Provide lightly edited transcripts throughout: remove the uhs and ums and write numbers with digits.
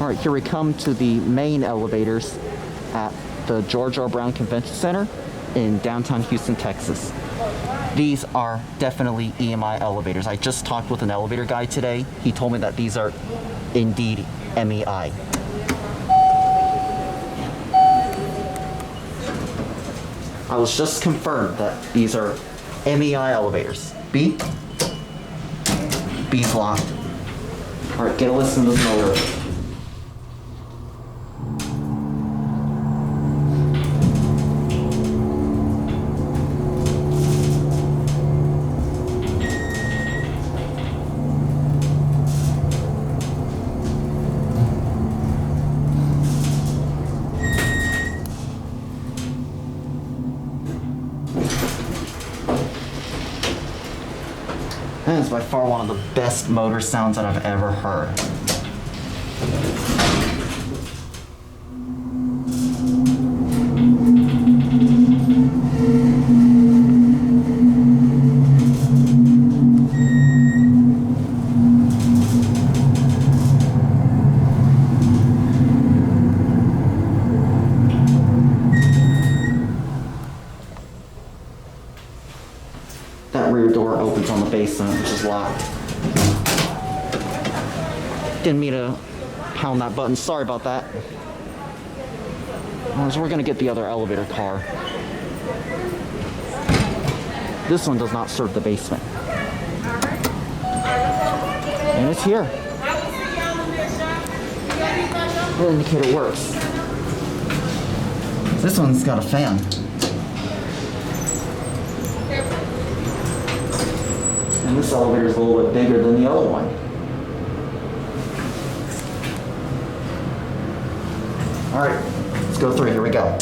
All right, here we come to the main elevators at the George R. Brown Convention Center in downtown Houston, Texas. These are definitely EMI elevators. I just talked with an elevator guy today. He told me that these are indeed MEI. I was just confirmed that these are MEI elevators. B? B's locked. All right, get a listen to this motor. That is by far one of the best motor sounds that I've ever heard. That rear door opens on the basement, which is locked. Didn't mean to pound that button. Sorry about that. So we're gonna get the other elevator car. This one does not serve the basement. And it's here. The indicator works. This one's got a fan. And this elevator is a little bit bigger than the other one. All right, let's go through. Here we go.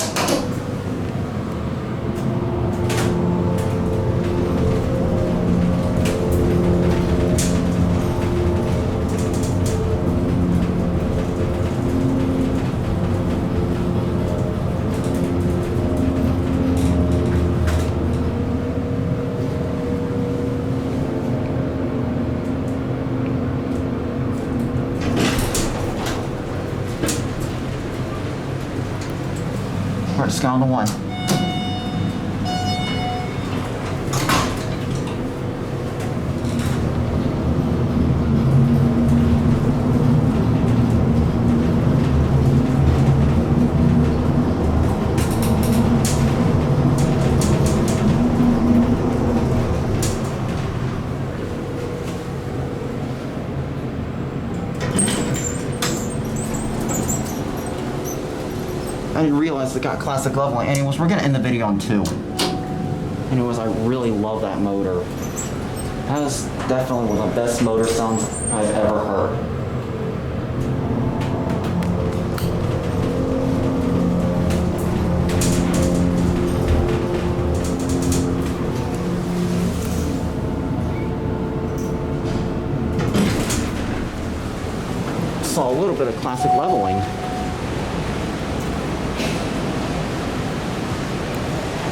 All right, just go on to one. I didn't realize it got classic leveling. Anyways, we're gonna end the video on 2. Anyways, I really love that motor. That is definitely one of the best motor sounds I've ever heard. Saw a little bit of classic leveling.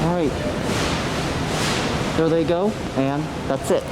All right, there they go, and that's it.